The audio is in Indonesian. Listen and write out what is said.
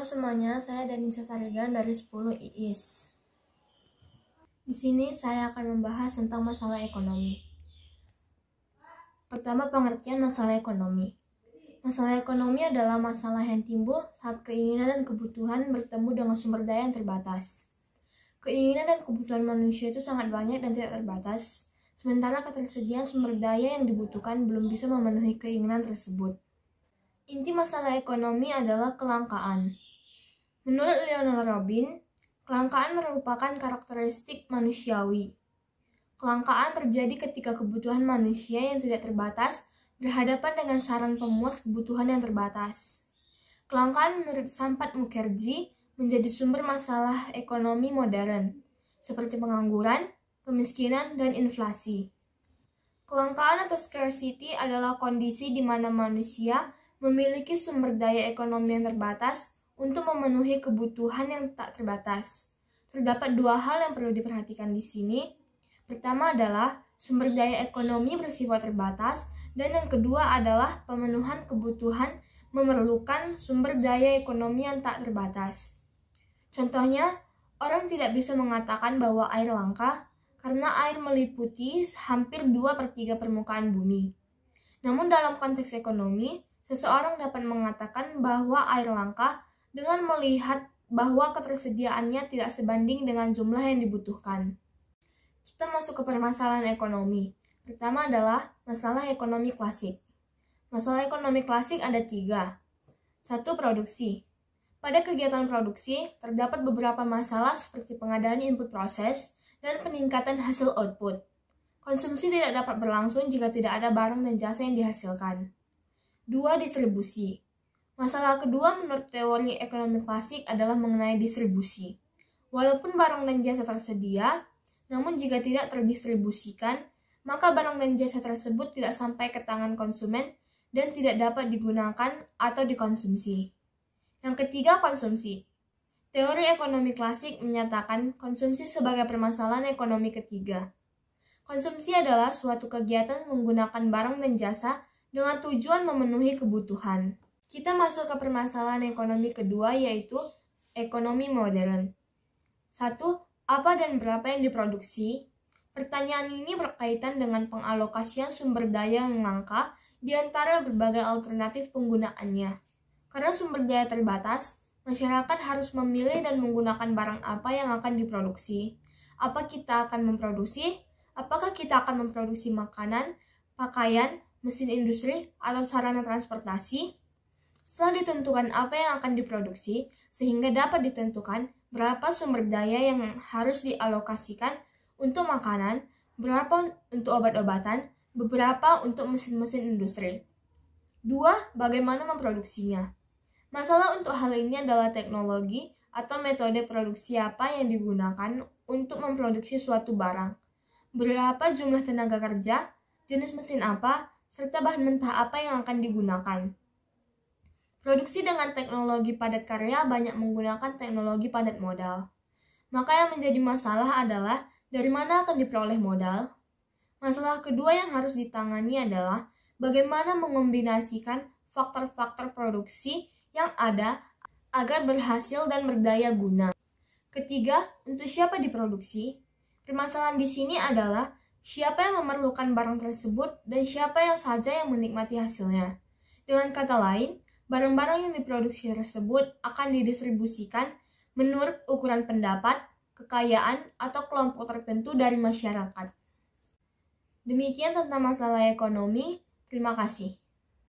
semuanya, saya Danisa Tarigan dari 10 IIS. Di sini saya akan membahas tentang masalah ekonomi. Pertama, pengertian masalah ekonomi. Masalah ekonomi adalah masalah yang timbul saat keinginan dan kebutuhan bertemu dengan sumber daya yang terbatas. Keinginan dan kebutuhan manusia itu sangat banyak dan tidak terbatas, sementara ketersediaan sumber daya yang dibutuhkan belum bisa memenuhi keinginan tersebut. Inti masalah ekonomi adalah kelangkaan. Menurut Leonard Robin, kelangkaan merupakan karakteristik manusiawi. Kelangkaan terjadi ketika kebutuhan manusia yang tidak terbatas berhadapan dengan saran pemuas kebutuhan yang terbatas. Kelangkaan menurut Sampath Mukherjee menjadi sumber masalah ekonomi modern, seperti pengangguran, kemiskinan, dan inflasi. Kelangkaan atau scarcity adalah kondisi di mana manusia memiliki sumber daya ekonomi yang terbatas untuk memenuhi kebutuhan yang tak terbatas. Terdapat dua hal yang perlu diperhatikan di sini. Pertama adalah sumber daya ekonomi bersifat terbatas, dan yang kedua adalah pemenuhan kebutuhan memerlukan sumber daya ekonomi yang tak terbatas. Contohnya, orang tidak bisa mengatakan bahwa air langka karena air meliputi hampir 2/3 permukaan bumi. Namun dalam konteks ekonomi, seseorang dapat mengatakan bahwa air langka dengan melihat bahwa ketersediaannya tidak sebanding dengan jumlah yang dibutuhkan. Kita masuk ke permasalahan ekonomi. Pertama adalah masalah ekonomi klasik. Masalah ekonomi klasik ada 3. 1. Produksi. Pada kegiatan produksi, terdapat beberapa masalah seperti pengadaan input proses dan peningkatan hasil output. Konsumsi tidak dapat berlangsung jika tidak ada barang dan jasa yang dihasilkan. 2. Distribusi. Masalah kedua menurut teori ekonomi klasik adalah mengenai distribusi. Walaupun barang dan jasa tersedia, namun jika tidak terdistribusikan, maka barang dan jasa tersebut tidak sampai ke tangan konsumen dan tidak dapat digunakan atau dikonsumsi. Yang ketiga, konsumsi. Teori ekonomi klasik menyatakan konsumsi sebagai permasalahan ekonomi ketiga. Konsumsi adalah suatu kegiatan menggunakan barang dan jasa dengan tujuan memenuhi kebutuhan. Kita masuk ke permasalahan ekonomi kedua, yaitu ekonomi modern. 1. Apa dan berapa yang diproduksi? Pertanyaan ini berkaitan dengan pengalokasian sumber daya yang langka di antara berbagai alternatif penggunaannya. Karena sumber daya terbatas, masyarakat harus memilih dan menggunakan barang apa yang akan diproduksi. Apa kita akan memproduksi? Apakah kita akan memproduksi makanan, pakaian, mesin industri, atau sarana transportasi? Setelah ditentukan apa yang akan diproduksi, sehingga dapat ditentukan berapa sumber daya yang harus dialokasikan untuk makanan, berapa untuk obat-obatan, beberapa untuk mesin-mesin industri. 2. Bagaimana memproduksinya? Masalah untuk hal ini adalah teknologi atau metode produksi apa yang digunakan untuk memproduksi suatu barang. Berapa jumlah tenaga kerja, jenis mesin apa, serta bahan mentah apa yang akan digunakan. Produksi dengan teknologi padat karya banyak menggunakan teknologi padat modal. Maka yang menjadi masalah adalah dari mana akan diperoleh modal. Masalah kedua yang harus ditangani adalah bagaimana mengombinasikan faktor-faktor produksi yang ada agar berhasil dan berdaya guna. Ketiga, untuk siapa diproduksi? Permasalahan di sini adalah siapa yang memerlukan barang tersebut dan siapa yang saja yang menikmati hasilnya. Dengan kata lain, barang-barang yang diproduksi tersebut akan didistribusikan menurut ukuran pendapat, kekayaan, atau kelompok tertentu dari masyarakat. Demikian tentang masalah ekonomi. Terima kasih.